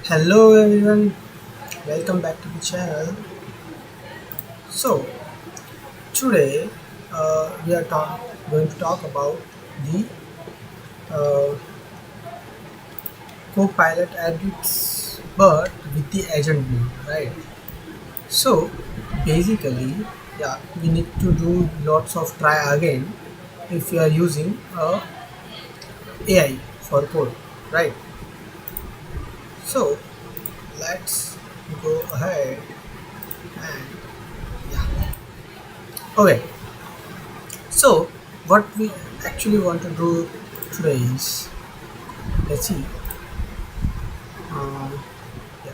Hello everyone, welcome back to the channel. So today we are going to talk about the uh, Copilot edits, but with the agent mode, right? So basically, yeah, we need to do lots of try again if we are using AI for code, right? So let's go ahead and yeah. Okay, so what we actually want to do today is, let's see. Um, yeah.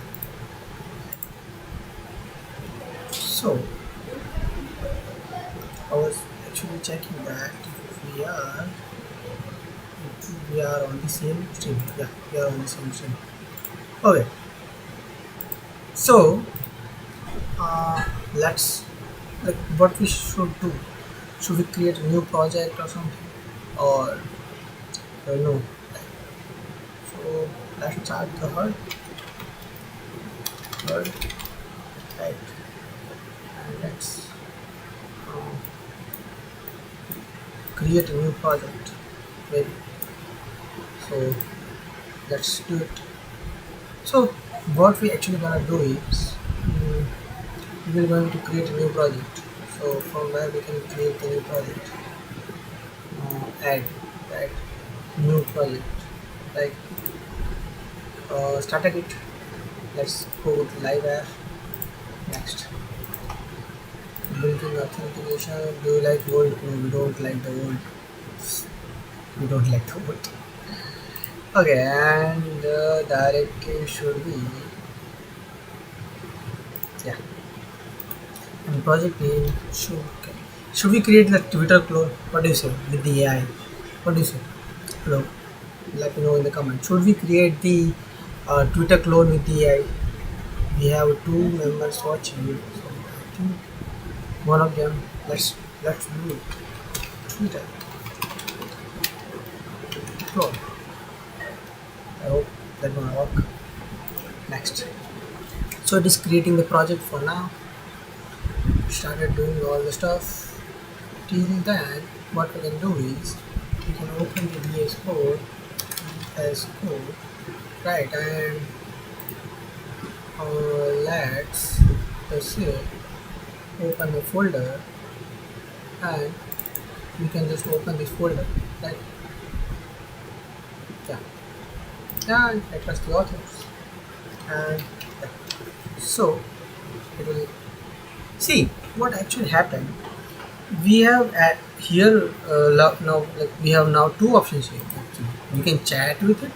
So I was actually checking that we are on the same stream. Yeah, we are on the same stream. Okay. So let's, like, what we should do. Should we create a new project or something, or no? So let's start the herd, right? And let's um, create a new project, maybe. So let's do it. So what we actually gonna do is, we are going to create a new project. So from where we can create the new project, add, right, new project, like started it. Let's go with live app. Next, built-in authentication. Do you like old? No, we don't like the old. We don't like the old. Okay, and the directory should be, yeah. And project name should we create the Twitter clone? What do you say with the AI? What do you say? Hello, let me know in the comments. Should we create the Twitter clone with the AI? We have two members watching, so I think one of them. Let's do it. Twitter clone. I hope that gonna work. Next. So it is creating the project for now. Started doing all the stuff. Till then, what we can do is we can open the VS Code as code, right? And let's say open the folder, and we can just open this folder, right? Yeah, and I trust the authors, and yeah. So it will see what actually happened. We have at here now, like, we have now two options here. Actually, we can chat with it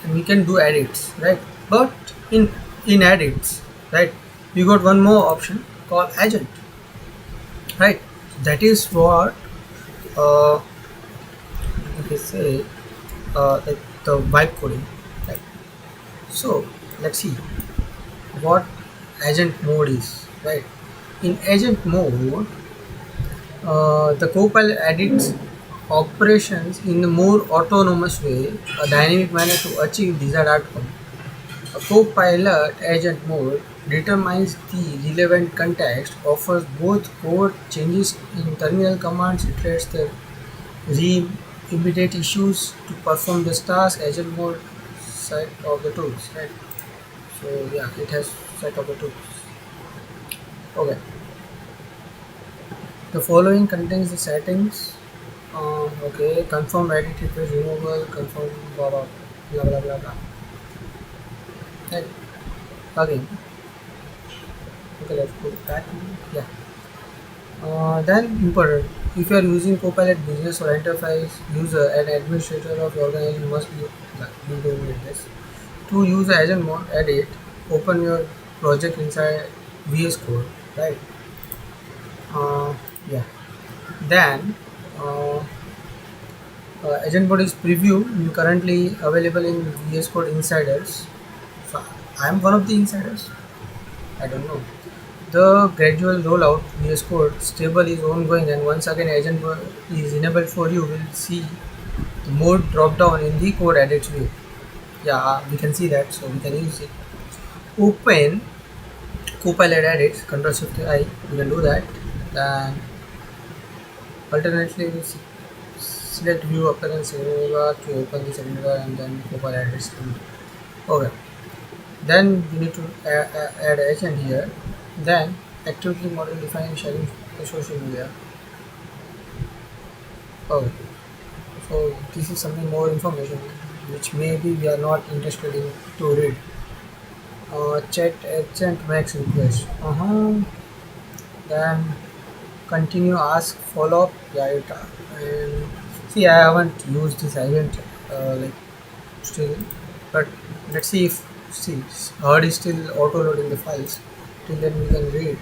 and we can do edits, right? But in edits, right, we got one more option called agent, right? That is what uh, you can say, like the vibe coding, right? So let's see what agent mode is, right? In agent mode, the Copilot edits operations in a more autonomous way, a dynamic manner to achieve desired outcome. A Copilot agent mode determines the relevant context, offers both code changes in terminal commands, iterates the immediate issues to perform this task. Agent mode set of the tools, right? So yeah, it has set of the tools. Okay. The following contains the settings. Okay, confirm edit request removal, confirm blah blah blah blah blah blah. Right. Again. Okay, let's go back. Yeah. Then important. If you are using Copilot business or enterprise user and administrator of your organization must be doing this. To use the agent mode, edit, open your project inside VS Code, right? Yeah. Then uh, agent mode is preview currently available in VS Code Insiders. So I am one of the insiders. I don't know. The gradual rollout VS Code stable is ongoing, and once again agent mode is enabled for you will see the mode drop down in the code edits view. Yeah, we can see that, so we can use it. Open Copilot edits, Control Shift I, we can do that. Then alternately, we select view appearance area to open this area and then Copilot edits. Okay. Then we need to add agent here. Then activity model define sharing the social media. Okay. So this is something more information which maybe we are not interested in to read. Chat agent makes request. Then continue ask follow up. Yeah, and see I haven't used this agent like still, but let's see if see hard is still auto loading the files. Till then we can read.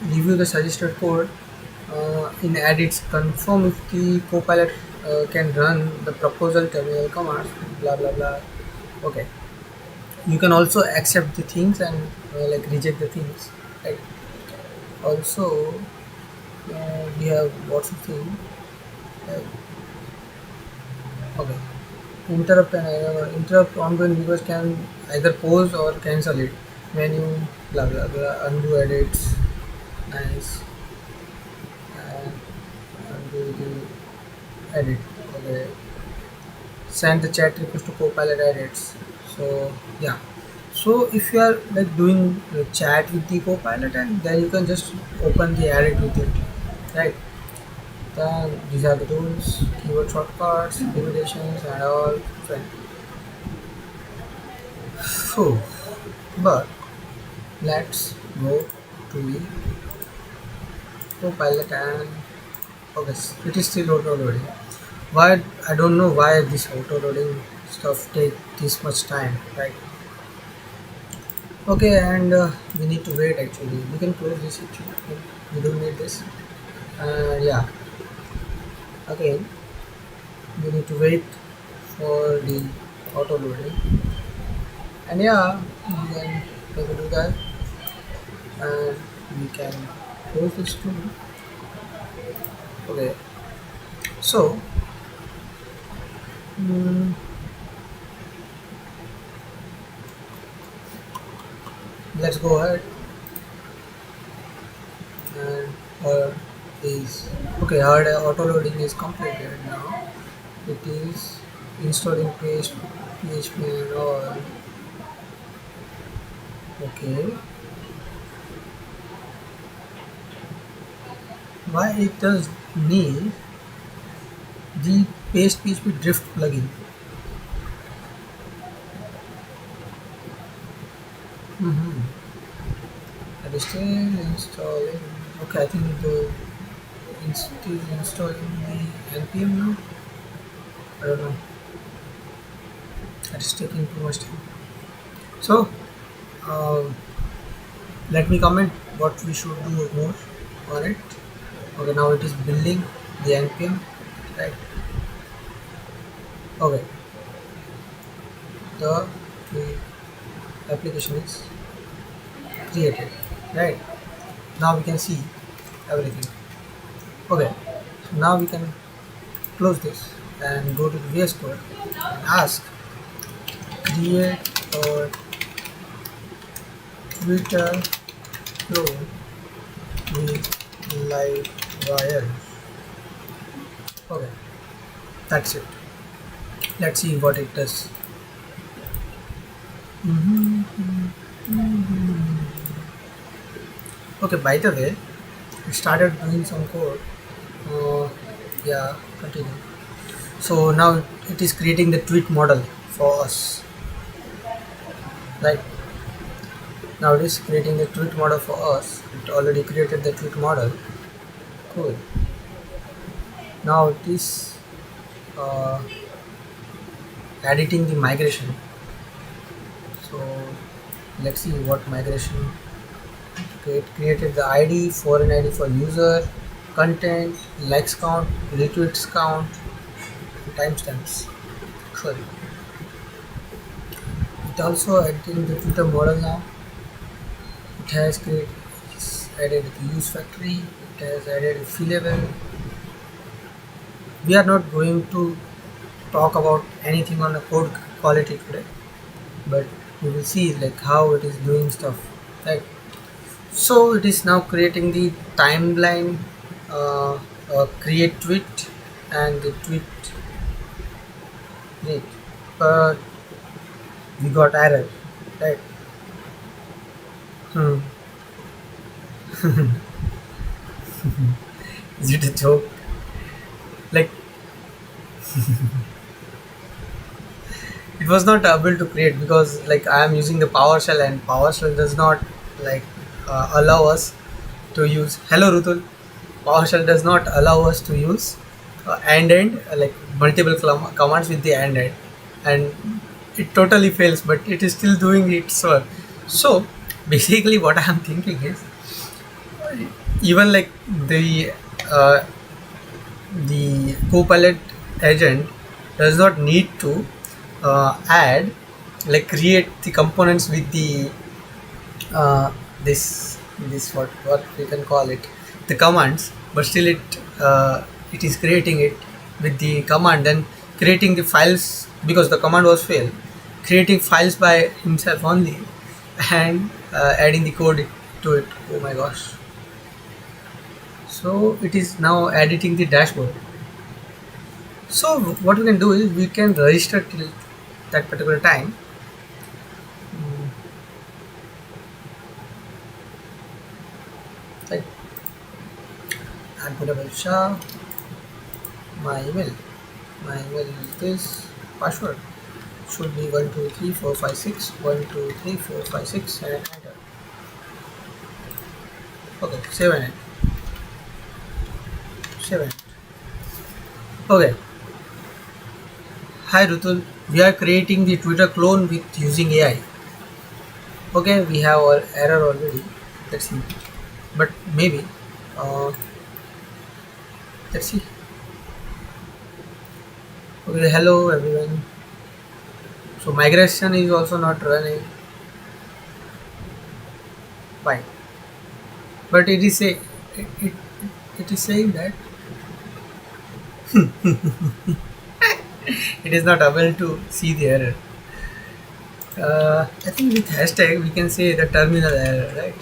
Review the suggested code in edits. Confirm if the copilot can run the proposal terminal commands. Blah blah blah. Okay. You can also accept the things and like reject the things. Right. Also, we have lots of things. Uh, okay. Interrupt ongoing request can either pause or cancel it. Menu blah blah blah. Undo edits. Nice. And undo the edit. Okay. Send the chat request to Copilot edits. So yeah. So if you are like doing chat with the Copilot, and then you can just open the edit with it, right? Then these are the tools, keyword shortcuts, limitations, and all. Fine. So, but let's go to the Copilot and okay, it is still auto loading. Why I don't know why this auto loading stuff take this much time, right? Okay, and we need to wait actually. We can close this actually. We don't need this. Yeah, again, we need to wait for the auto loading. And yeah, we can do that. And we can close this too. Okay, so mm, let's go ahead and is okay. Our auto loading is completed now. It is installing paste PHP and all. Okay, why it does need the paste PHP drift plugin? Mm-hmm. That is still installing. Okay, I think the still installing the npm now. I don't know. That is taking too much time. So um, let me comment what we should do more on it. Okay, now it is building the npm, right? Okay, the application is created, right? Now we can see everything. Okay, so now we can close this and go to the VS Code and ask create or Twitter clone with live wire. Okay, that's it. Let's see what it does. Okay, by the way, it started doing some code. Uh, yeah, continue. So now it is creating the tweet model for us, right? Now it is creating the tweet model for us. It already created the tweet model. Cool. Now it is uh, editing the migration. So let's see what migration. Okay, it created the ID, foreign ID for user, content, likes count, retweets count, and timestamps. Sorry. It also editing the Twitter model now. It has created, it's added the use factory. It has added fee level. We are not going to talk about anything on the code quality today, but you will see like how it is doing stuff, right? So it is now creating the timeline, create tweet, and the tweet great, but we got error, right? Hmm. Is it a joke? Like, it was not able to create because like I am using the PowerShell, and PowerShell does not like allow us to use. Hello, Rutul. PowerShell does not allow us to use end like multiple commands with the end, and it totally fails. But it is still doing its work. So basically, what I am thinking is even like uh, the Copilot agent does not need to add like create the components with the uh, this what we can call it, the commands, but still it is creating it with the command and creating the files because the command was failed, creating files by himself only, and adding the code to it. Oh my gosh. So it is now editing the dashboard. So what we can do is we can register till that particular time. Like Anputable Shah, my email. My email is this, password should be 123456, 123456, and enter. Okay, save and enter. Save and enter. Okay. Hi Rutul, we are creating the Twitter clone with using AI. Okay, we have our error already. Let's see. But maybe uh, let's see. Okay, hello everyone. So migration is also not running. Fine. But it, it is saying that it is not able to see the error. I think with hashtag we can say the terminal error, right?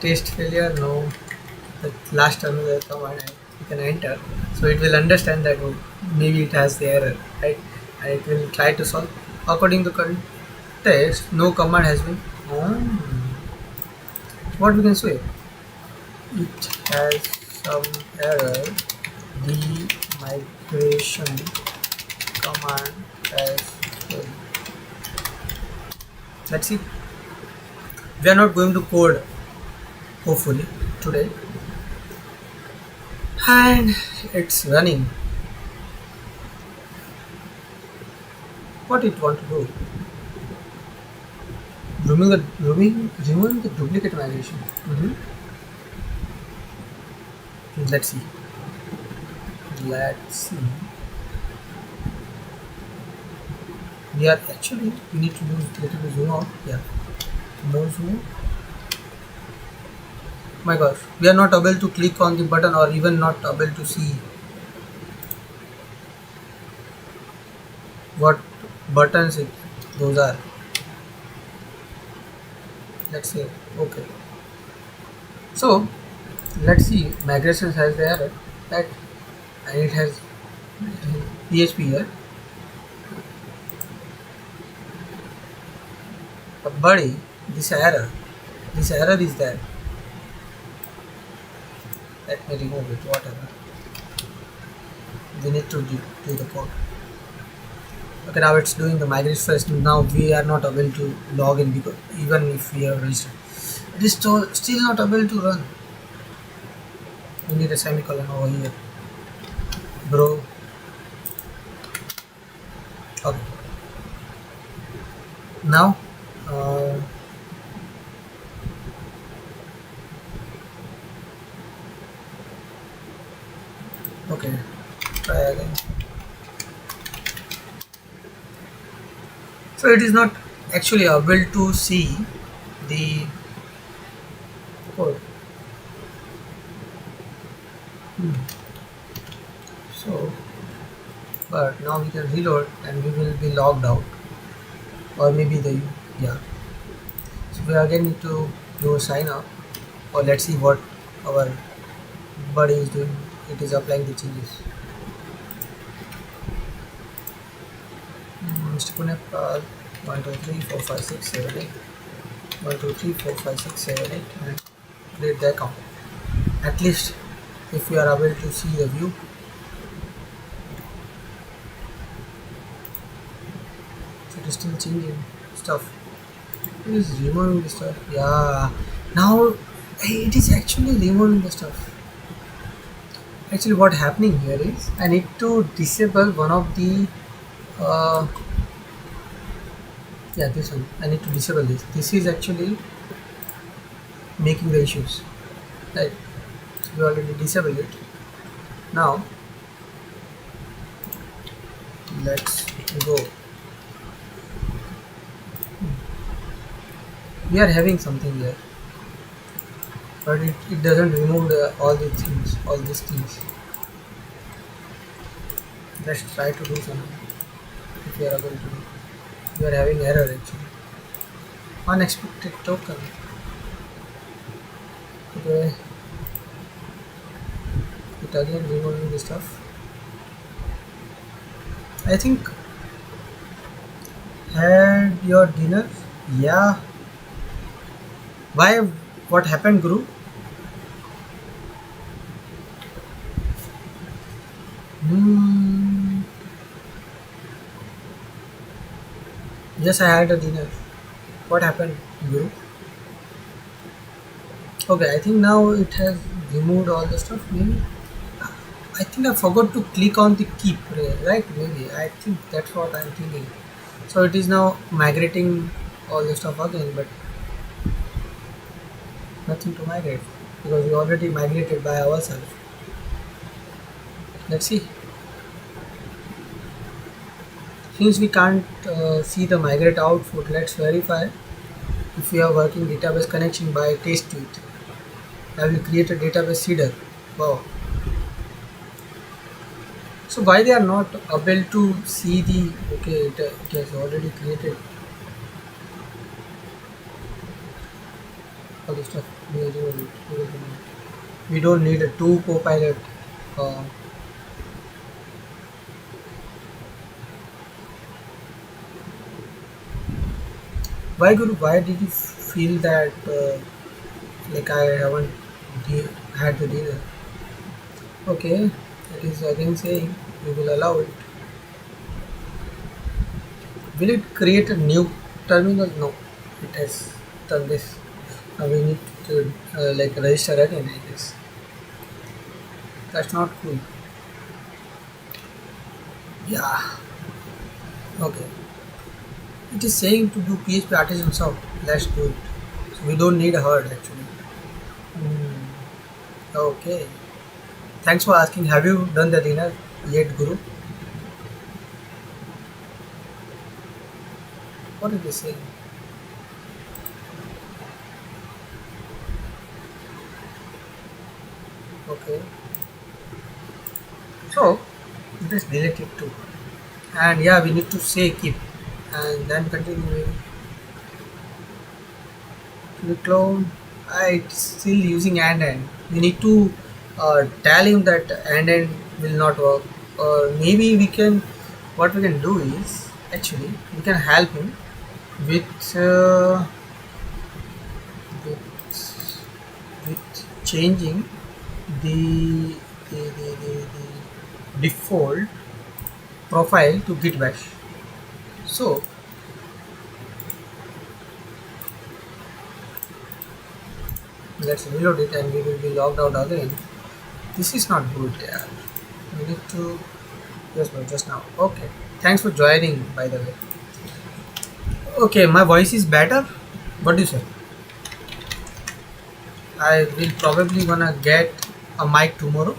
Test failure, no. The last terminal command you can enter, so it will understand that maybe it has the error, right? And it will try to solve. According to context, no command has been. What we can say? It has some error. The migration command has failed. Let's see. We are not going to code, hopefully, today. And it's running. What it want to do? Removing the duplicate migration. Let's see. Let's see. We are actually we need to use little bit zoom out. Yeah. More zoom. My gosh, we are not able to click on the button or even not able to see what buttons those are. Let's say okay. So let's see, migration has the error, right? And it has PHP here. But buddy, this error is there. Let me remove it, whatever. We need to do the code. Okay, now it's doing the migration first. Now we are not able to log in because even if we are registered, it is still not able to run. We need a semicolon over here, bro. Okay. Now, okay, try again. So it is not actually able to see the code. So, but now we can reload and we will be logged out, or maybe the yeah. So we again need to do a sign up, or let's see what our buddy is doing. It is applying the changes. Mr. Punepal, 1 2 3 4 5 6 7 8 1 2 3 4 5 6 7 8 and create the account. At least if we are able to see the view, so it is still changing stuff. It is removing the stuff. Yeah, now it is actually removing the stuff. Actually, what happening here is I need to disable one of the uh, yeah, this one. I need to disable this. This is actually making the issues. Right. So we already disabled it. Now let's go. We are having something here, but it doesn't remove all these things. Let's try to do something. If we are able to do. We are having error actually. Unexpected token. Okay. It again removing the stuff. I think had your dinner? Yeah. Why? What happened, Guru? Hmm. Yes, I had a dinner. What happened, Guru? Okay, I think now it has removed all the stuff. Maybe I think I forgot to click on the keep. Right? Maybe I think that's what I'm thinking. So it is now migrating all the stuff again, but nothing to migrate because we already migrated by ourselves. Let's see. Since we can't see the migrate output, let's verify if we are working database connection by test tweet. I will create a database seeder. Wow. So why they are not able to see the okay? It has already created all the stuff. We don't need a two copilot. Uh, why Guru? Why did you feel that like I haven't had the dinner? Okay, it is again saying we will allow it. Will it create a new terminal? No, it has done this. Now we need to like register again, I guess. That's not cool. Yeah. Okay. It is saying to do PHP artisan sort. Let's do it. So we don't need a herd actually. Hmm. Okay. Thanks for asking. Have you done the dinner yet, Guru? What is it saying? Okay. So just delete it too. And yeah, we need to say keep and then continue the clone. It's still using and. We need to tell him that and will not work. Or maybe we can. What we can do is actually we can help him with with, with changing the the default profile to git bash. So let's reload it and we will be logged out again. This is not good. Yeah, we need to yes, but just now. Okay, thanks for joining. By the way, okay, my voice is better. What do you say? I will probably gonna get a mic tomorrow.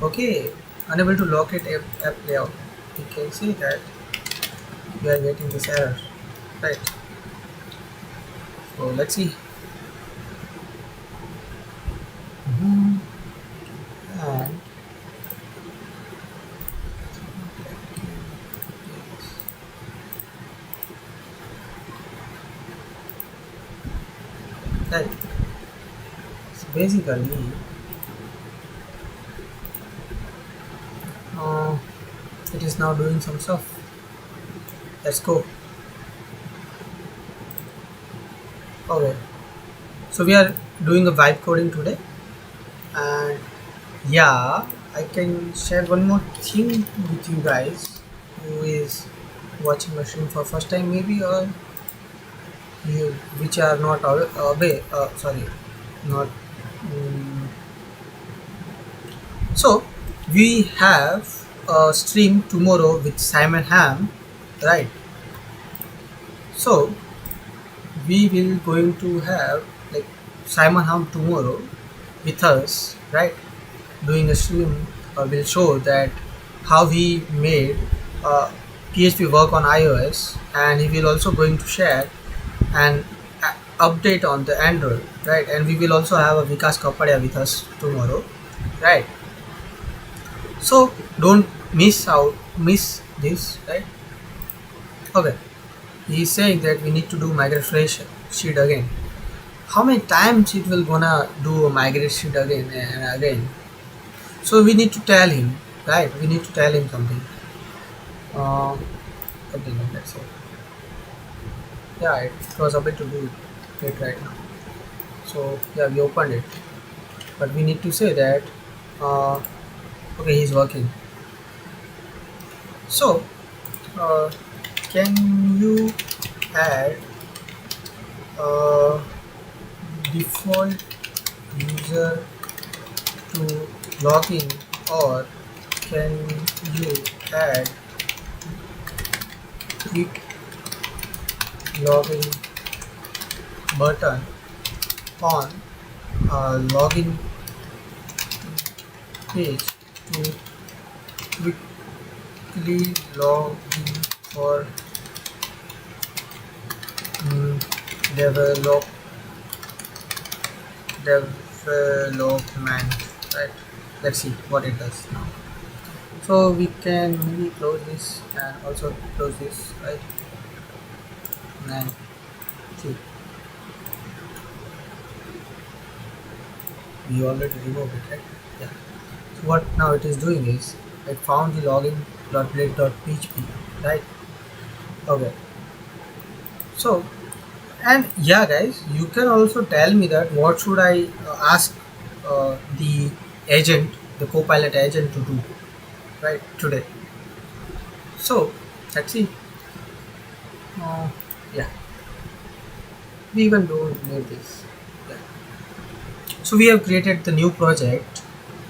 Okay, unable to locate app layout. You can see that we are getting this error, right? So let's see. And Right. So basically, uh, it is now doing some stuff. Let's go. Okay. So we are doing a vibe coding today, and yeah, I can share one more thing with you guys who is watching my stream for first time maybe, or you which are not away. Sorry, not. mm So we have a stream tomorrow with Simon Ham, right? So we will going to have like Simon Ham tomorrow with us, right? Doing a stream will show that how he made PHP work on iOS, and he will also going to share an update on the Android, right? And we will also have a Vikas Kapadia with us tomorrow, right? So don't miss this, right? Okay. He's saying that we need to do migration sheet again. How many times it will gonna do a migration sheet again and again? So we need to tell him, right? We need to tell him something. Uh, Continue. That's it. Yeah, it was a bit to do it right now. So yeah, we opened it, but we need to say that. Uh, okay, he's working. So uh, can you add a default user to login, or can you add quick login button on a login page to quickly log in for develop development, right? Let's see what it does now. So we can maybe close this and also close this, right? And see, we already removed it, right? Yeah. So what now it is doing is it found the login.blade.php, right? Okay. So, and yeah, guys, you can also tell me that what should I ask the agent, the Copilot agent to do, right, today. So let's see. Uh, yeah, we even don't need this. Yeah. So we have created the new project,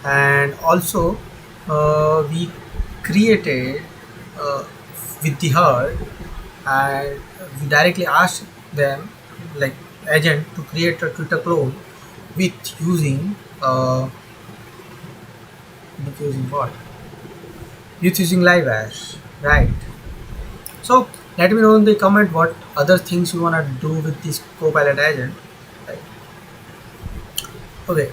and also we created uh, with the herd, and we directly asked them, like agent, to create a Twitter clone with using with using what? With using live ash, right? So let me know in the comment what other things you wanna do with this Copilot agent. Right. Okay.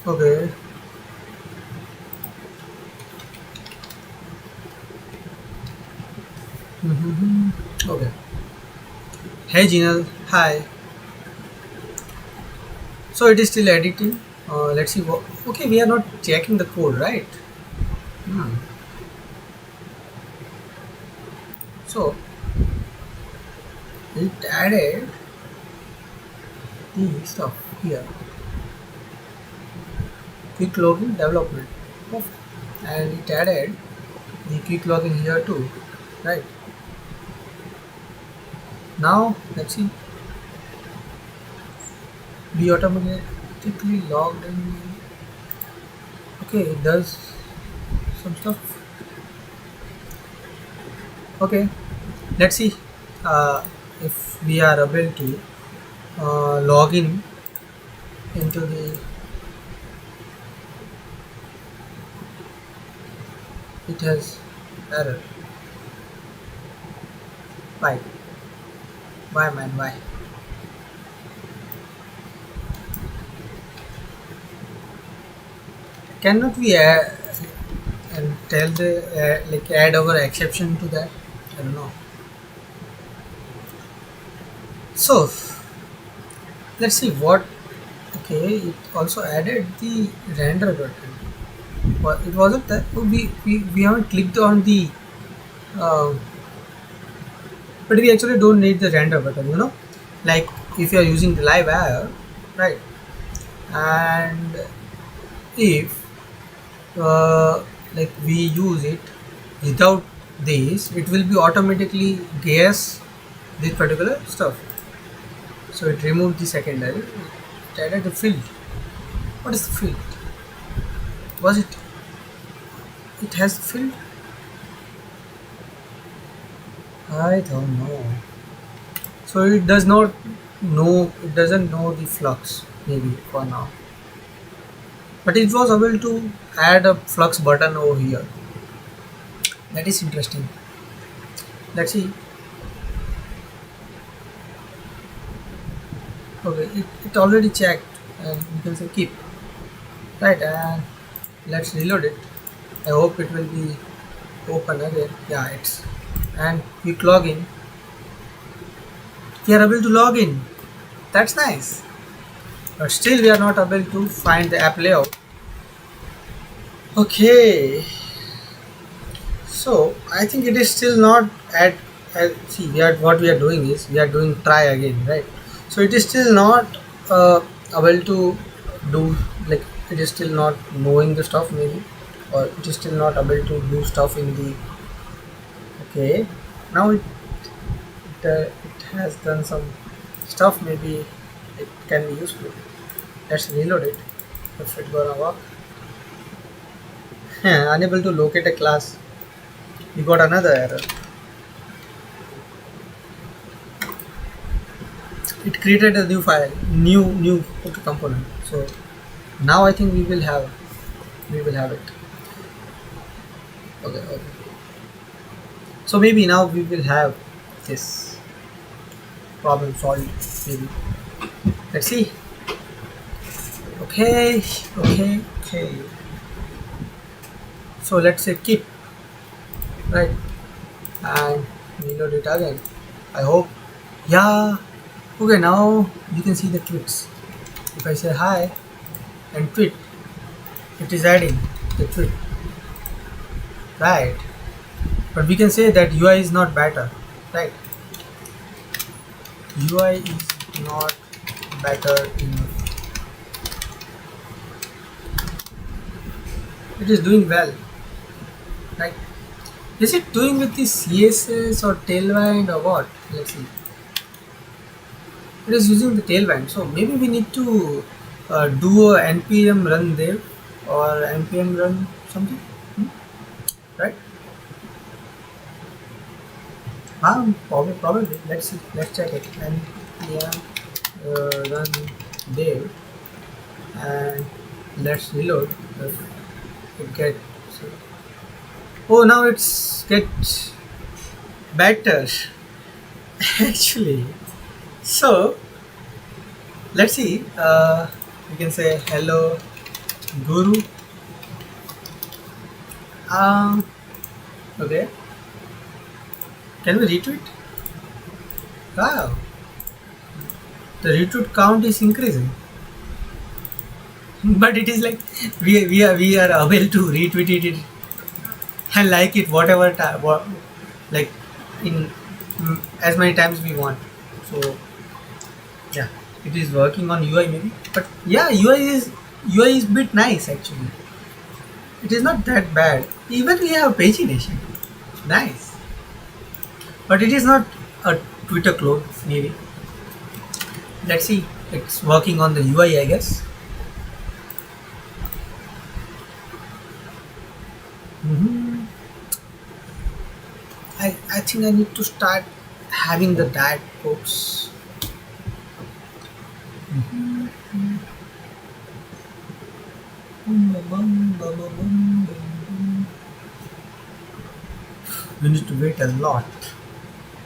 Okay. Okay. Hey Jinal, hi. So it is still editing. Let's see. Okay, we are not checking the code, right? Hmm. So it added the stuff here. Quick login development. Perfect. And it added the quick login here too, right? Now let's see. We automatically logged in. Okay, it does some stuff. Okay, let's see if we are able to log in into the. It has error. Right. Why, man? Why? Cannot we add and tell the like add our exception to that? I don't know. So let's see what. Okay, it also added the render button. But it wasn't that. Oh, we haven't clicked on the. Uh, but we actually don't need the render button. Like if you are using the live app, right? And if like we use it without this, it will be automatically guess this particular stuff. So it removed the secondary. It added the field. What is the field? Was it? It has the field. I don't know. So it does not know. It doesn't know the flux. Maybe for now. But it was able to add a flux button over here. That is interesting. Let's see. Okay, it already checked, and you can say keep. Right, and let's reload it. I hope it will be open again. Yeah, it's and quick login. We are able to log in. That's nice. But still we are not able to find the app layout. Okay. So I think it is still not see what we are doing is we are doing try again, right? So it is still not able to do, like it is still not knowing the stuff maybe, or it is still not able to do stuff in the. Okay, now it has done some stuff, maybe it can be useful. Let's reload it if it's gonna work. Unable to locate a class. We got another error. It created a new file, new okay, component. So now I think we will have it. Okay. So maybe now we will have this problem solved. Maybe. Let's see. Okay. So let's say keep, right, and reload it again. I hope. Yeah. Okay, now you can see the tweets. If I say hi and tweet, it is adding the tweet, right? But we can say that UI is not better, right? UI is not better enough. It is doing well, right? Is it doing with the CSS or Tailwind or what? Let's see. It is using the Tailwind, so maybe we need to do a npm run there or npm run something, right? Probably. Let's see. Let's check it. npm run there, and let's reload. It get. Oh, now it's get better actually. So let's see. We can say hello, Guru. Okay. Can we retweet? Wow. The retweet count is increasing. But it is like we are able to retweet it and like it whatever time, like in as many times we want. So yeah, it is working on UI maybe, but yeah, UI is bit nice actually. It is not that bad. Even we have pagination, nice, but it is not a Twitter clone maybe. Let's see. It's working on the UI, I guess. I think I need to start having the diet quotes. We need to wait a lot.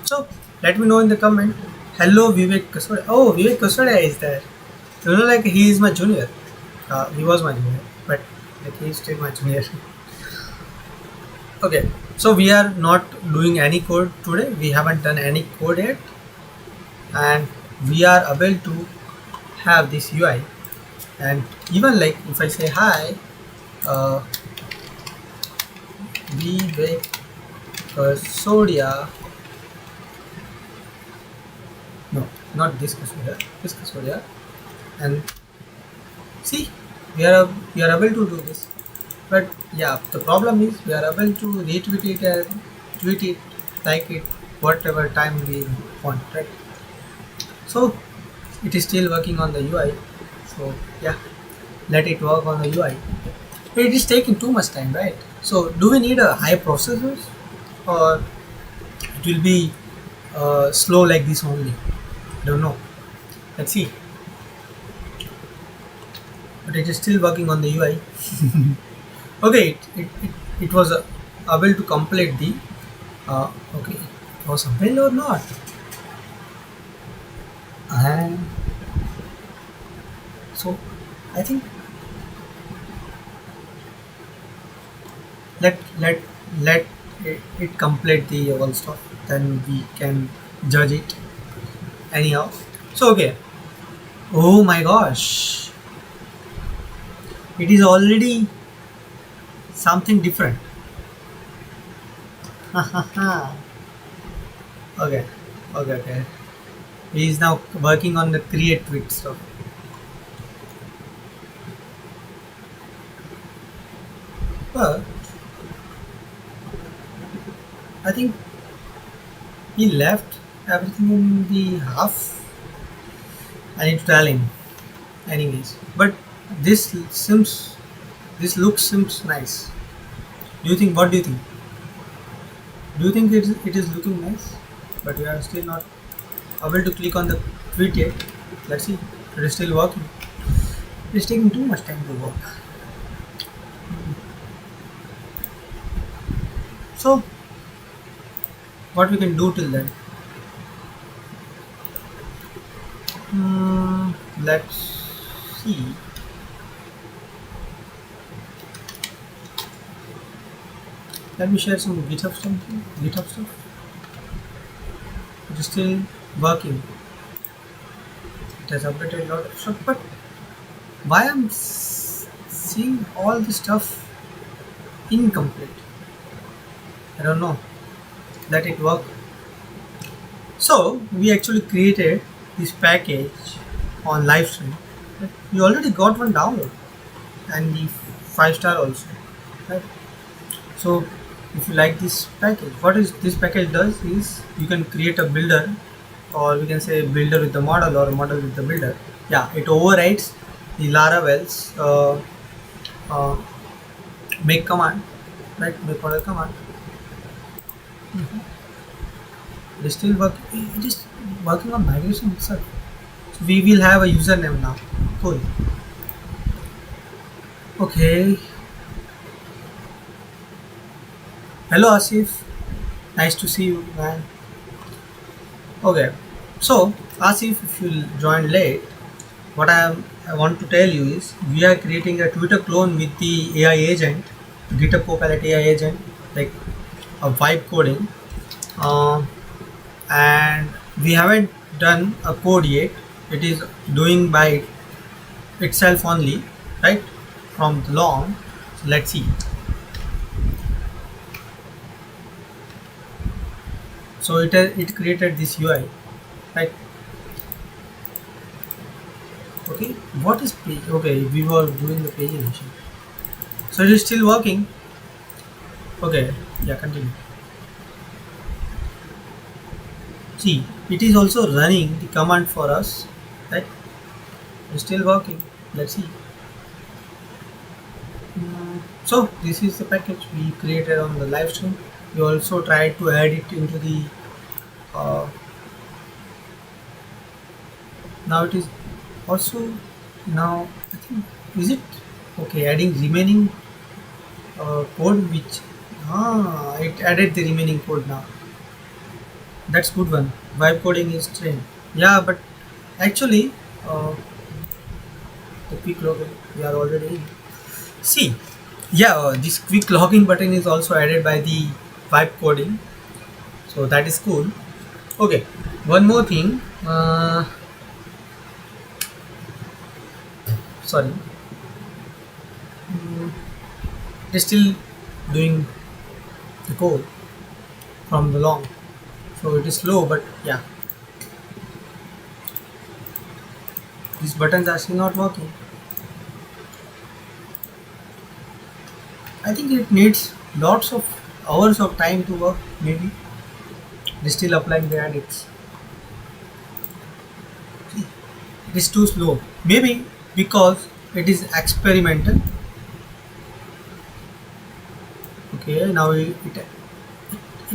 So let me know in the comment Hello, Vivek Kasodia. Oh, Vivek Kasodia is there. You know, like he is my junior. He was my junior, but like he is still my junior. Okay, so we are not doing any code today. We haven't done any code yet, and we are able to have this UI. And even like if I say hi, uh, Vivek Kasodia. No, not this Kasodia. This Kasodia. And see, we are able to do this. But yeah, the problem is we are able to retweet it and tweet it, like it, whatever time we want, right? So it is still working on the UI. So yeah, let it work on the UI. But it is taking too much time, right? So do we need a high processors, or it will be slow like this only? I don't know. Let's see. But it is still working on the UI. Okay, it was able to complete the okay, it was able or not, and so I think let it complete the whole stuff, then we can judge it anyhow. So okay, oh my gosh, it is already something different. Okay, okay. He is now working on the create tweet stuff. But I think he left everything in the half. I need to tell him, anyways. But this seems, this look seems nice. Do you think? What do you think? Do you think it is looking nice? But we are still not able to click on the tweet yet. Let's see. It is still working. It's taking too much time to work. So what we can do till then? Let's see. Let me share some GitHub something. GitHub stuff. It is still working. It has updated a lot of stuff, but why I'm seeing all the stuff incomplete? I don't know. Let it work. So we actually created this package on live stream. We already got one download and the 5-star also. Right? So if you like this package, what is this package does is you can create a builder, or we can say builder with the model or a model with the builder. Yeah, it overrides the Laravel's uh, make command, right? Make model command. It is still working. It is working on migration itself. So we will have a username now. Cool. Okay. Hello Asif. Nice to see you, man. Okay. So Asif, if you joined late, what I want to tell you is we are creating a Twitter clone with the AI agent, GitHub Copilot AI agent, like a vibe coding. Uh, and we haven't done a code yet. It is doing by itself only, right, from the long. So let's see. So it created this UI, right? Okay, what is page? Okay, we were doing the pagination, so it is still working. Okay, yeah, continue. See, it is also running the command for us, right? It's still working. Let's see. So this is the package we created on the live stream. We also tried to add it into the uh, now it is also now I think, is it okay, adding remaining code, which it added the remaining code now. That's good one. Vibe coding is trained. Yeah, but actually, the quick login we are already in. See, yeah, this quick login button is also added by the vibe coding, so that is cool. Okay, one more thing. Sorry, mm, it is still doing the code from the long, so it is slow. But yeah, these buttons are still not working. I think it needs lots of hours of time to work. Maybe they still applying the edits. It is too slow. Maybe because it is experimental. Okay, now it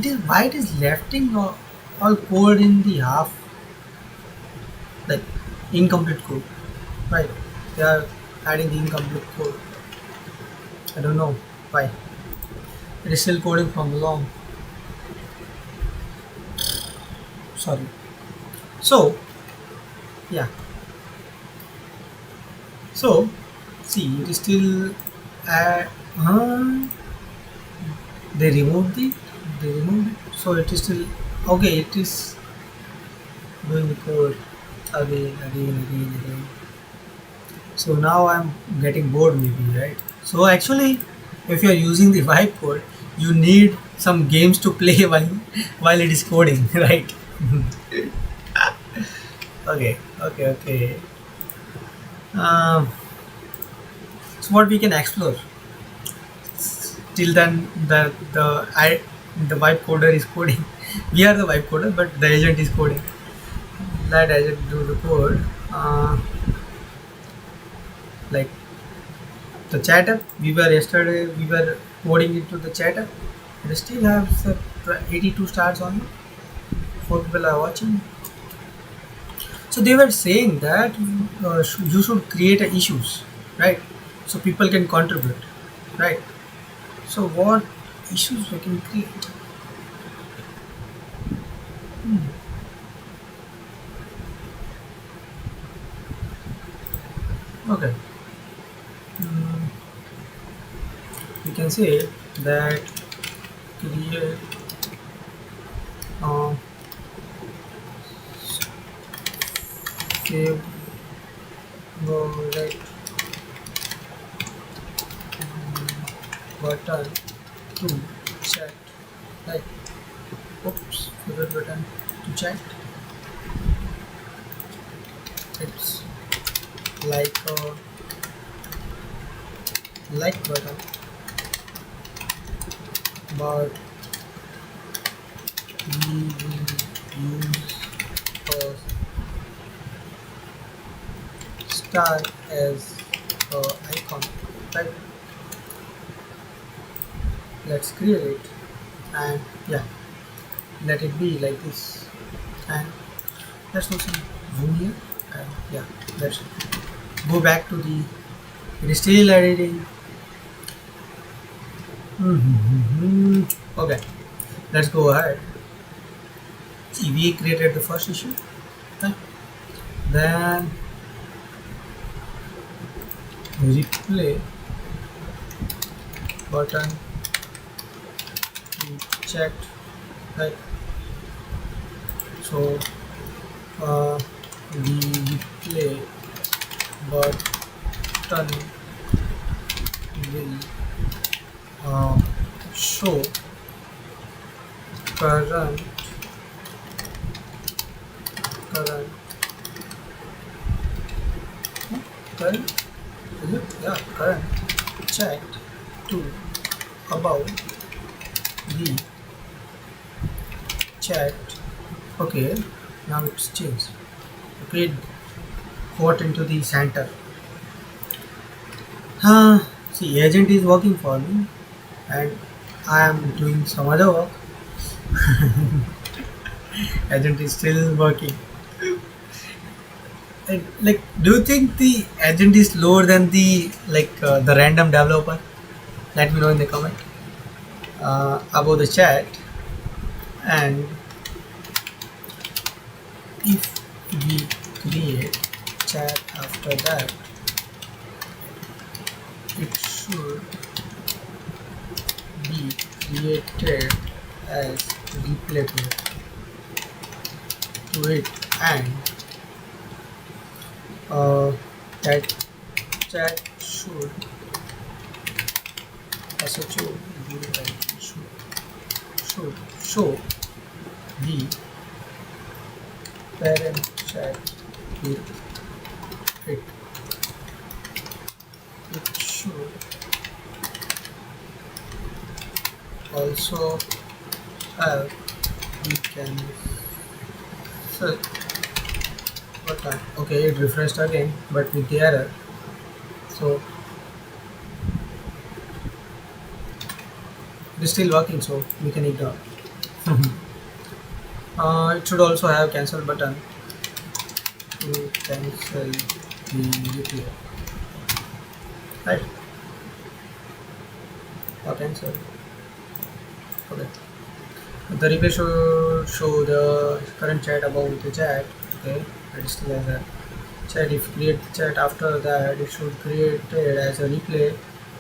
is why it is lefting all code in the half, like incomplete code. Right? They are adding the incomplete code. I don't know why. It is still coding from the long. Sorry. So yeah. So see, it is still. Uh, they removed it. They removed it. So it is still okay. It is doing the code again. So now I'm getting bored maybe, right? So actually, if you're using the vibe code, you need some games to play while it is coding, right? Okay. Um, so what we can explore till then, the vibe coder is coding. We are the vibe coder, but the agent is coding. Let agent do the code. Like the chat app, we were coding into the chat app. It still has 82 stars on it. 4 people are watching. So they were saying that you should create issues, right? So people can contribute, right? So what issues we can create? Okay, mm, we can say that create uh, favorite button to chat, like oops, favorite button to chat. It's like a like button, but we will use a star as a icon, right? Let's create it, and yeah, let it be like this, and let's do some zoom here, and yeah, let's go back to the, it is still editing. Okay, let's go ahead. See, we created the first issue, okay? Then replay button to checked, right? So the replay button will show current current current is it? Yeah, current chat to about the chat. Okay, now it's changed. Okay, got into the center. See, agent is working for me, and I am doing some other work. Agent is still working. And, like, do you think the agent is lower than the random developer? Let me know in the comment about the chat. And if chat after that, it should be created as replay to it, and that chat should should show the parent chat with it. It should also have the cancel button. Okay, it refreshed again, but with the error. So it is still working, so we can ignore. It should also have cancel button to cancel the replay. Right? Or cancel. Okay. The replay should show the current chat above the chat. Okay, it is still as a chat. If create the chat after that, it should create it as a replay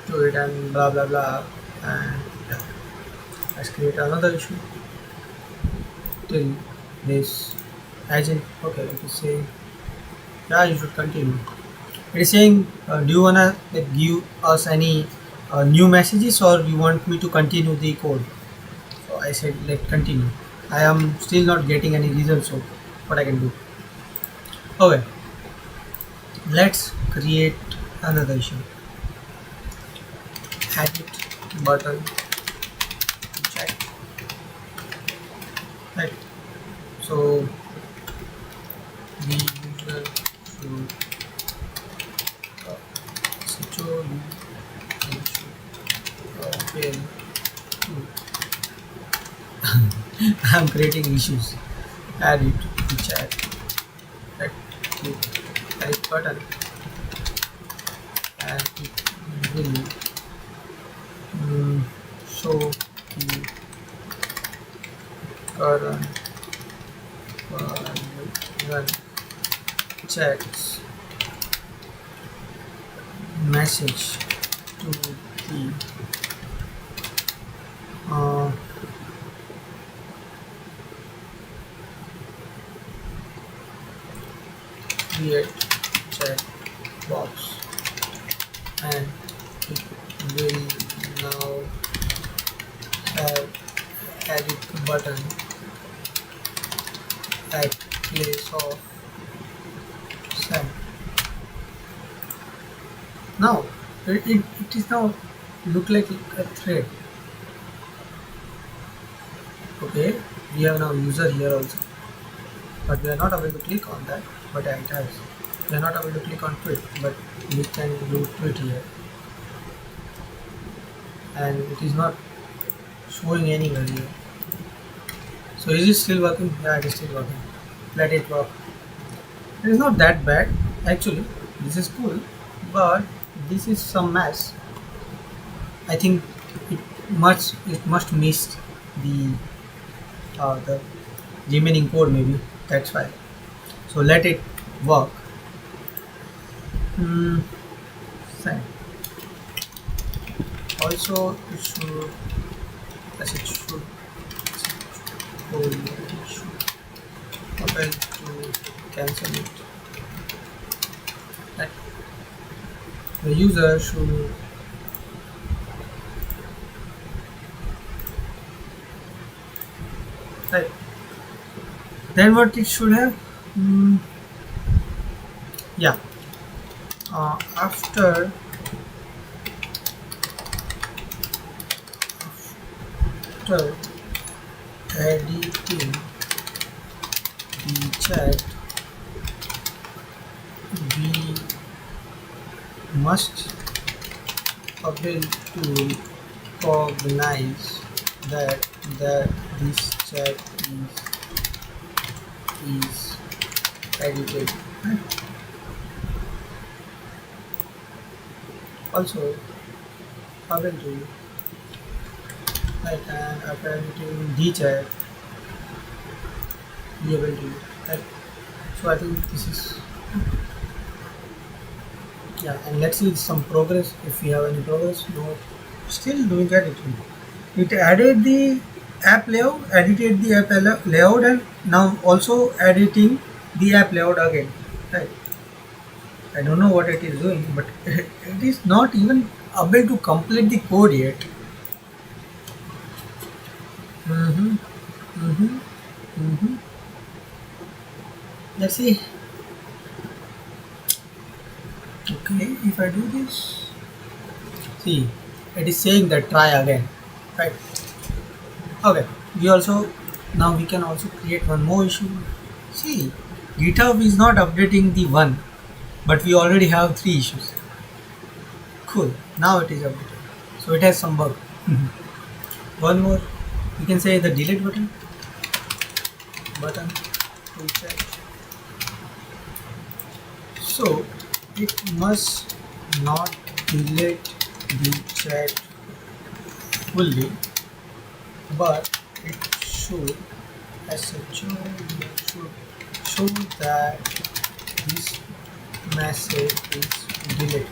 to it and blah blah blah. And yeah, let's create another issue till this agent. Okay, it is saying yeah, you should continue. It is saying do you wanna give us any new messages, or you want me to continue the code? So I said let continue. I am still not getting any results, so what I can do? Okay, let's create another issue. Edit button check. Right. So the user should secure and should fail to I'm creating issues. Add it to chat. Right. Click edit button and it will show the current run chats message to the create chat box, and it will now have edit button at place of send. Now it is now look like a thread. Okay, we have now user here also, but we are not able to click on that, but it has. We are not able to click on tweet, but we can do tweet here, and it is not showing anywhere here. So is it still working? Yeah, it is still working. Let it work. It is not that bad actually. This is cool, but this is some mess. I think it must miss the remaining code, maybe that's why. So let it work. Fine. Also it should apply to cancel it. Right. The user should right. Then what it should have? Yeah. After editing the chat, we must able to recognize that this chat is edited. Also, how will do right, and after editing the chat, be able to right. So I think this is Yeah, and let's see some progress. If we have any progress, no, still doing editing. It added the app layout, edited the app layout, and now also editing the app layout again. Right. I don't know what it is doing, but it is not even able to complete the code yet. Mm-hmm. Mm-hmm. Mm-hmm. Let's see. Okay, if I do this, see, it is saying that try again, right? Okay, we also now we can also create one more issue. See, GitHub is not updating the one, but we already have three issues. Cool. Now it is updated, so it has some bug. One more, you can say the delete button to check. So it must not delete the chat fully, but it should SHO should show that this message is deleted.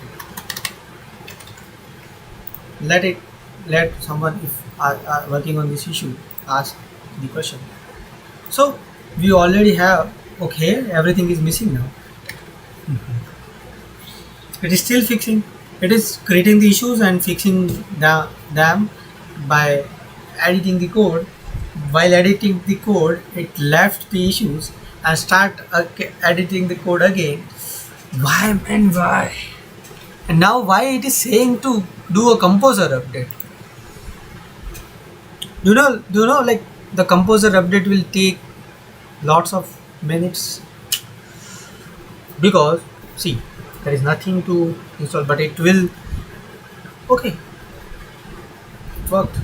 Let someone if are working on this issue ask the question. So we already have okay everything is missing now. It is still fixing. It is creating the issues and fixing them by editing the code. While editing the code, it left the issues and start editing the code again. Why man, why? And now why it is saying to do a composer update? Do you know like the composer update will take lots of minutes because see there is nothing to install but it will okay it worked.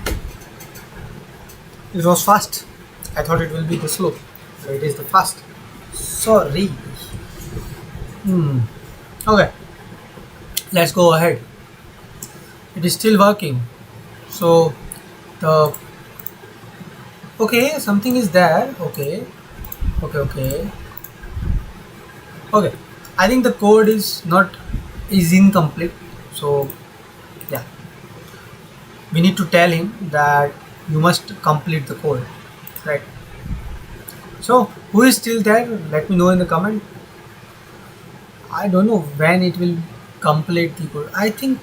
It was fast. I thought it will be the slow. So it is the fast. Sorry. Okay. Let's go ahead. It is still working. So the okay something is there. Okay. Okay. Okay. I think the code is incomplete. So yeah. We need to tell him that you must complete the code. Right. So who is still there? Let me know in the comment. I don't know when it will complete the code. I think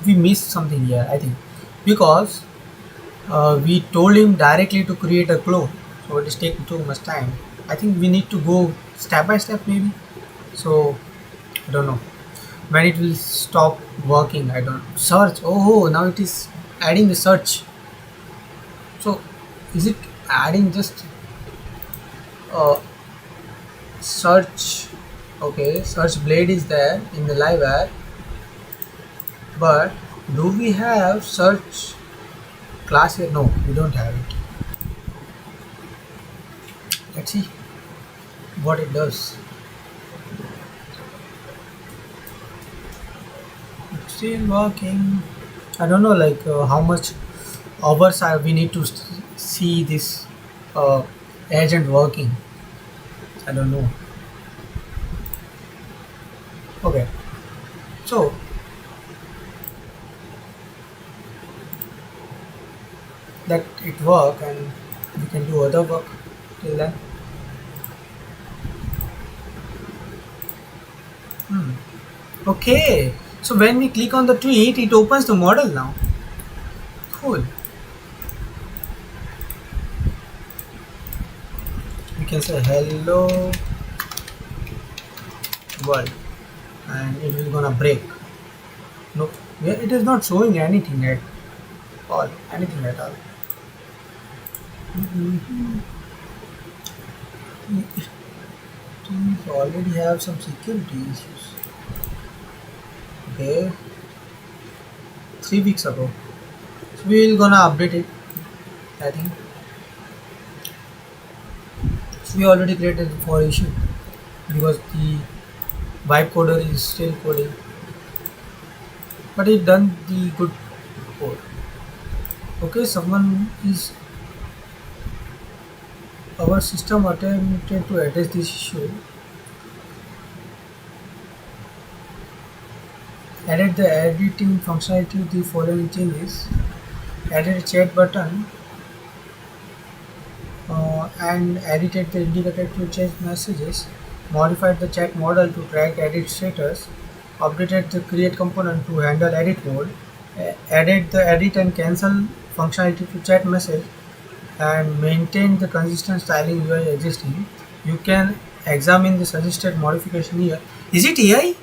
we missed something here. I think because we told him directly to create a clone, so it is taking too much time. I think we need to go step by step maybe. So I don't know when it will stop working. I don't search. Oh, now it is adding the search. So is it adding just uh, search? Okay, search blade is there in the live app, but do we have search class here? No, we don't have it. Let's see what it does. It's still working. I don't know like how much hours we need to see this uh, agent working. I don't know. Okay, so that it work and we can do other work till then. Okay, so when we click on the tweet, it opens the model now. Cool. We can say hello world, and it will gonna break. No, yeah, it is not showing anything at all. Anything at all. It already have some security issues. Okay, 3 weeks ago. So we will gonna update it. I think. So we already created 4 issue because the vibe coder is still coding, but it done the good code. Okay, someone is our system attempted to address this issue. Added the editing functionality to the following changes. Added a chat button and edited the indicator to change messages. Modified the chat model to track edit status. Updated the create component to handle edit mode. Added the edit and cancel functionality to chat message and maintain the consistent styling UI existing. You can examine the suggested modification here. Is it AI?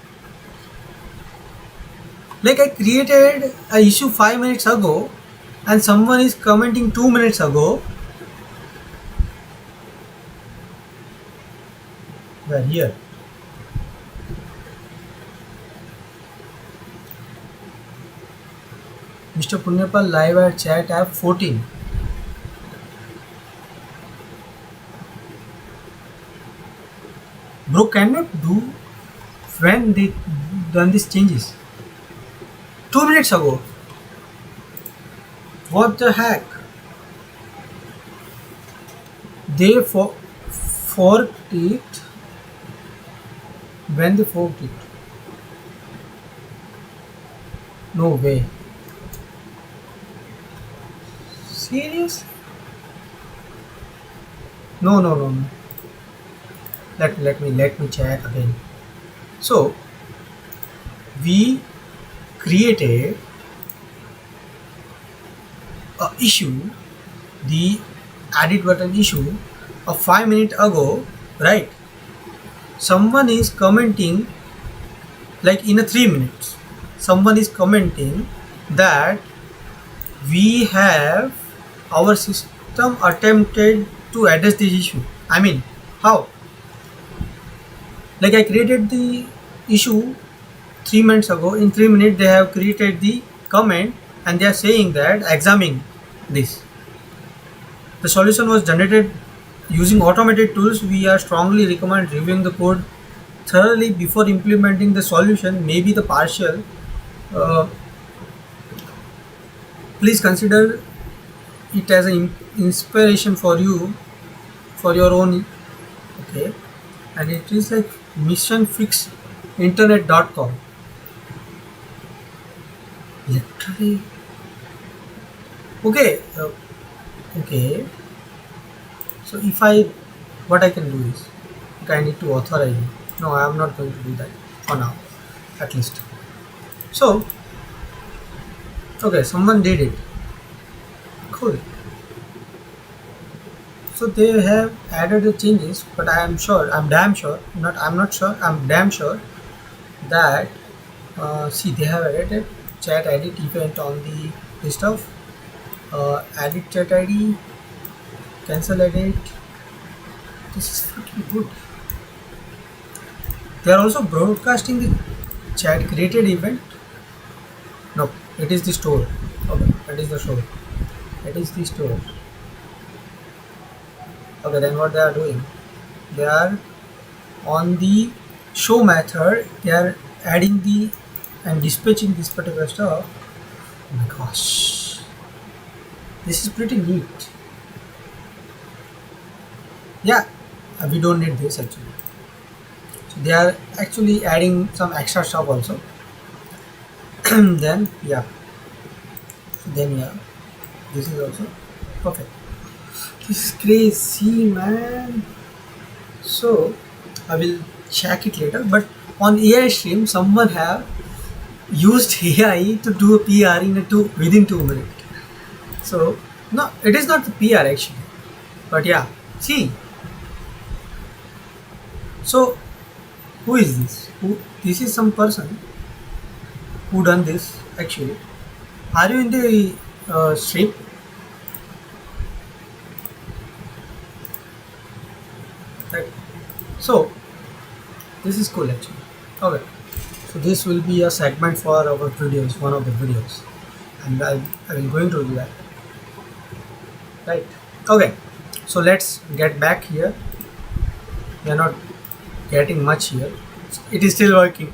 Like I created a issue 5 minutes ago and someone is commenting 2 minutes ago. Well, here. Mr. Punyapal live at chat app 14. Bro cannot do when they done these changes. 2 minutes ago. What the heck? They forked it when they forked it. No way. Serious? No. Let me check again. So we created a issue, the edit button issue, a 5 minute ago, right? Someone is commenting like in a 3 minutes. Someone is commenting that we have our system attempted to address this issue. I mean, how? Like I created the issue 3 minutes ago. In 3 minutes, they have created the comment and they are saying that examining this. The solution was generated using automated tools. We are strongly recommend reviewing the code thoroughly before implementing the solution. Maybe the partial. Uh, Please consider it as an inspiration for you for your own. Okay, and it is like missionfixinternet.com. Literally. Okay. Okay. So if I, what I can do is, okay, I need to authorize it. No, I am not going to do that for now, at least. So, okay, someone did it. Cool. So they have added the changes, but I'm damn sure, I'm not sure, I'm damn sure that, see, they have added chat edit event on the list of edit chat ID, cancel edit. This is freaking good. They are also broadcasting the chat created event. No, it is the store. Okay, that is the store. It is the store. Okay, then what they are doing? They are on the show method. They are adding the and dispatching this particular stuff. Oh my gosh, this is pretty neat. Yeah, we don't need this actually. So they are actually adding some extra stuff also. then yeah, then yeah, this is also perfect. This is crazy, man. So I will check it later. But on AI stream, someone have used AI to do a PR within 2 minutes. So no, it is not the PR actually. But yeah, see. So who is this? This is some person who done this actually. Are you in the stream? Right. So this is cool actually. Okay. So this will be a segment for our videos, one of the videos, and I will going to do that. Right. Okay. So let's get back here. We are not getting much here. It is still working.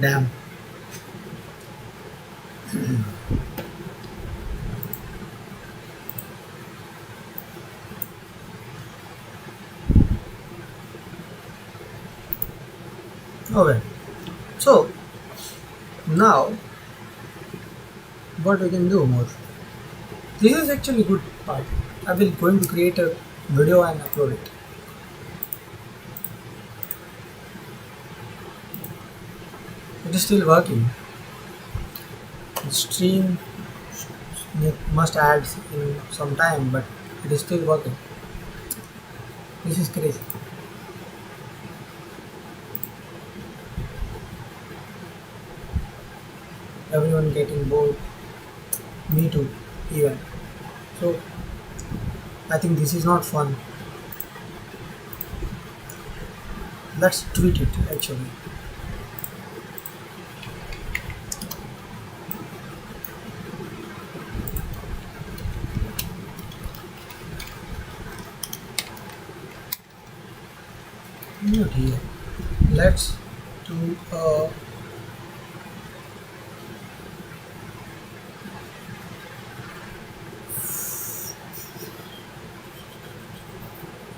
Damn. Okay. So now what we can do more? This is actually good part. I will going to create a video and upload it. It is still working. The stream must add in some time, but it is still working. This is crazy. Everyone getting bored. Me too, even. So I think this is not fun. Let's tweet it actually. Not here. Let's do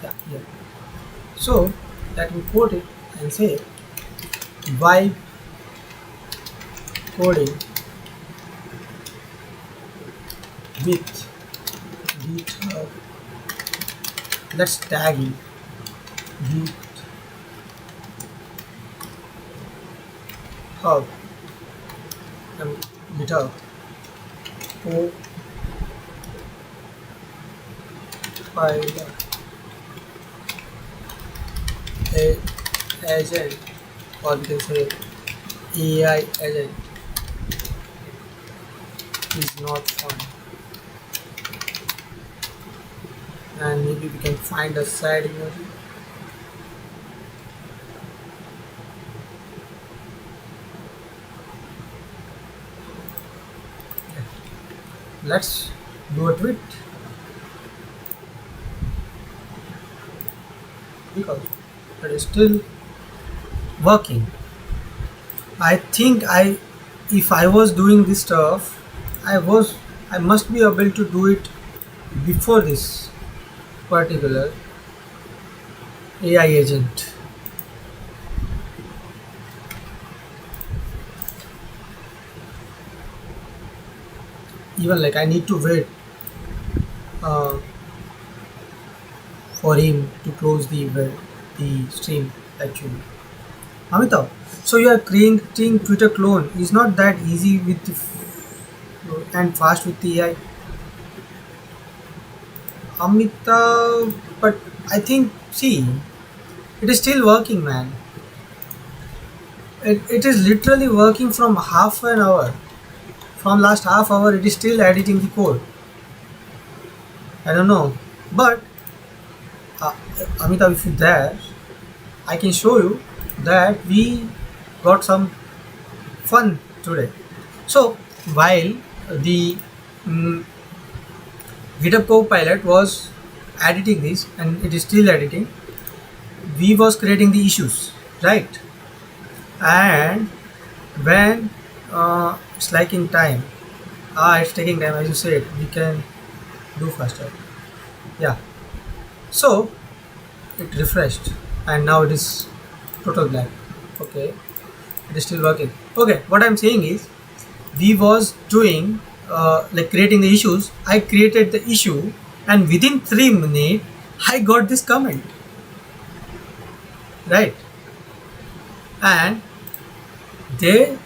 yeah, yeah. So let me quote it and say vibe coding with GitHub. Let's tag it GitHub and GitHub Copilot a agent, or we can say AI agent is not fun. And maybe we can find a sad emoji. Let's do a tweet because it is still working. I think if I was doing this stuff, I must be able to do it before this particular AI agent. Even like I need to wait uh, for him to close the stream actually. Amitav, so you are creating Twitter clone is not that easy with and fast with the AI. Amitav, but I think see it is still working, man. It is literally working from half an hour. From last half hour, it is still editing the code. I don't know, but uh, Amitav, if you're there, I can show you that we got some fun today. So while the mm, GitHub Copilot was editing this, and it is still editing, we was creating the issues, right? And when it's like in time, it's taking time, as you said, we can do faster. Yeah. So it refreshed, and now it is total black. Okay, it is still working. Okay, what I'm saying is we was doing like creating the issues. I created the issue, and within 3 minutes I got this comment, right? And they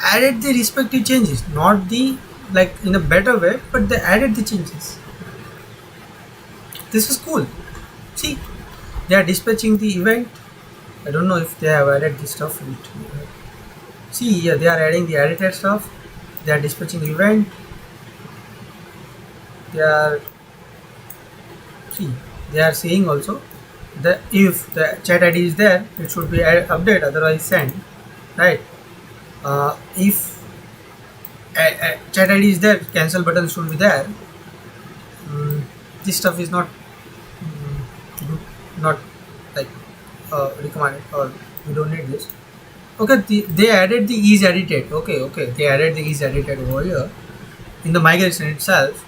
added the respective changes, not the like in a better way, but they added the changes. This is cool. See, they are dispatching the event. I don't know if they have added this stuff. See, yeah, they are adding the edited stuff. They are dispatching the event. They are see. They are saying also that if the chat ID is there, it should be update. Otherwise, send. Right. If chat ID is there, cancel button should be there. This stuff is not good, not like recommended, or we don't need this. Okay, they added the is edited. Okay, they added the is edited over here in the migration itself.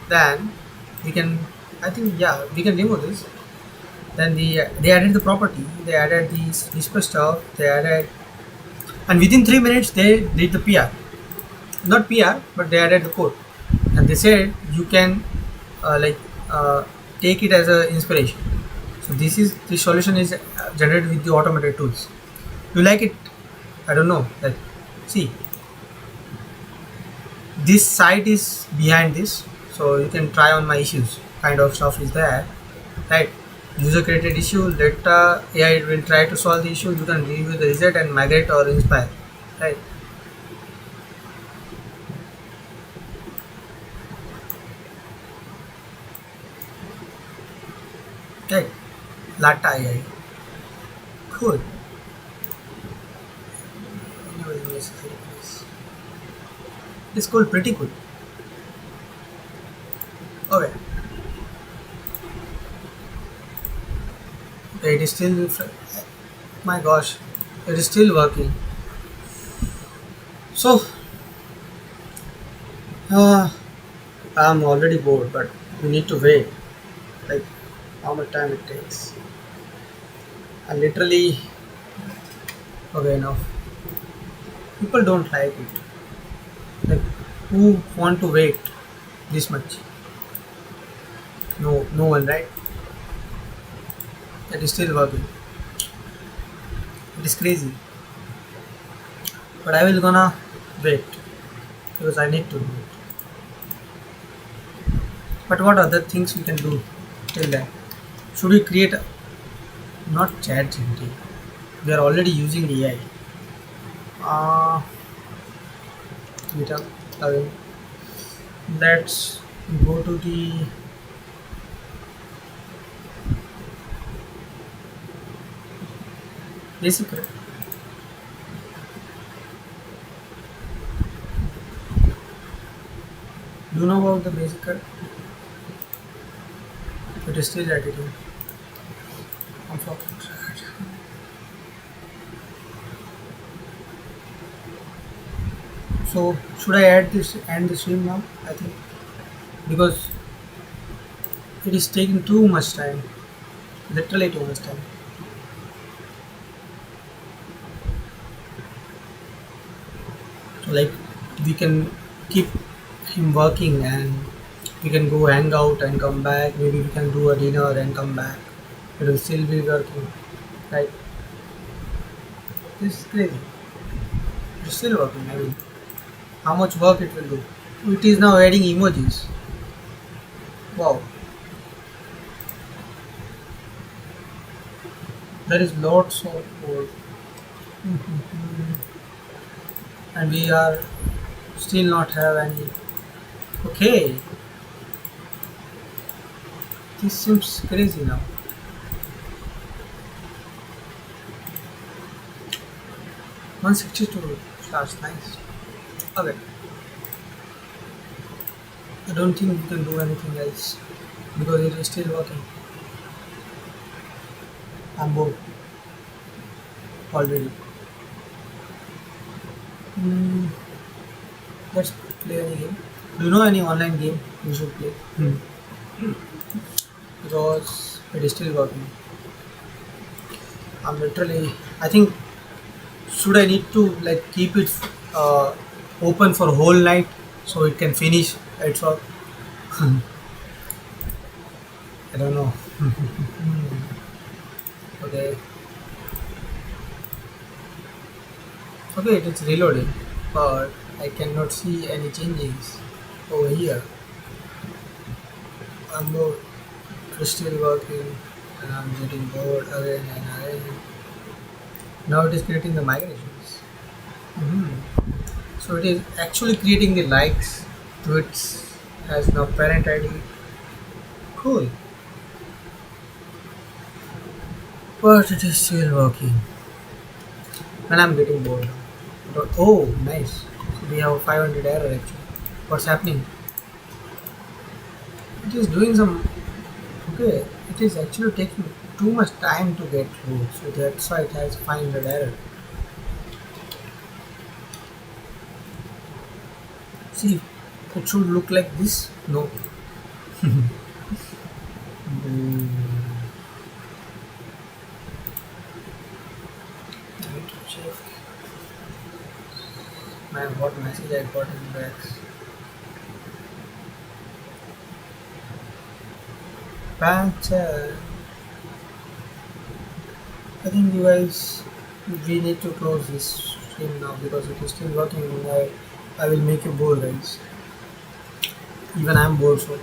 Then we can, I think, yeah, we can remove this. Then they added the property, they added these whisper stuff, they added, and within 3 minutes they did the PR, not PR, but they added the code, and they said you can like take it as a inspiration. So this solution is generated with the automated tools. You like it? I don't know. Like, see, this site is behind this, so you can try on my issues. Kind of stuff is there, right? User created issue. Let AI will try to solve the issue. You can review the result and migrate or inspire, right? Right. Lata AI. Cool. It's cool. Pretty cool. Okay. Okay, it is still. My gosh, it is still working. So, uh, I'm already bored, but we need to wait. Like, how much time it takes? And literally, okay, enough. People don't like it. Like, who want to wait this much? No, no one, right? It is still working. It is crazy. But I will gonna wait because I need to do it. But what other things we can do till then? Should we create not chat GPT? We are already using AI. GitHub. Okay. Let's go to the basic. Do you know about the basic? It is still editing. I'm fucking tired. So should I add this and the stream now? I think because it is taking too much time. Literally too much time. So like we can keep him working and we can go hang out and come back. Maybe we can do a dinner and come back. It will still be working. Right? This is crazy. It's still working. I mean, how much work it will do. It is now adding emojis. Wow. There is lots of code. And we are still not have any. Okay. This seems crazy now. 162 stars, nice. Okay. I don't think we can do anything else because it is still working. I'm bored already. Hmm, let's play any game. Do you know any online game we should play? Because it is still working. I'm literally. I think should I need to like keep it open for whole night so it can finish its work? I don't know. Okay. Okay, it is reloading, but I cannot see any changes over here. I'm bored. It's still working, and I'm getting bored again and again. Now it is creating the migrations. So it is actually creating the likes. Tweets has now parent ID. Cool, but it is still working, and I'm getting bored now. Oh, nice. So we have a 500 error actually. What's happening? It is doing some. Okay, it is actually taking too much time to get through, so that's why it has 500 error. See, it should look like this. No. Mm, check. Man, what message I got in back. Pancha. I think you guys, we need to close this stream now because it is still working. I will make you bored, guys. Even I am bored, so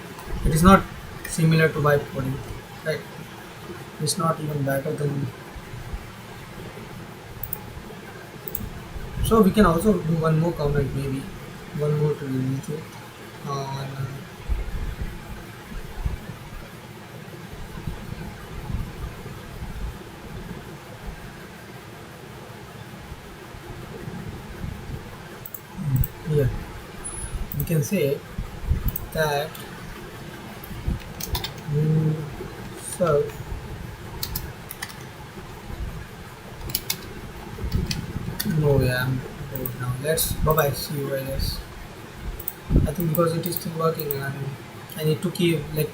it is not similar to vibe coding, right? It's not even better than. So we can also do one more comment, maybe one more to YouTube on. Here we can say that so no, yeah, I'm bored now. Let's bye bye. See you, I guess. I think because it is still working and I need to keep like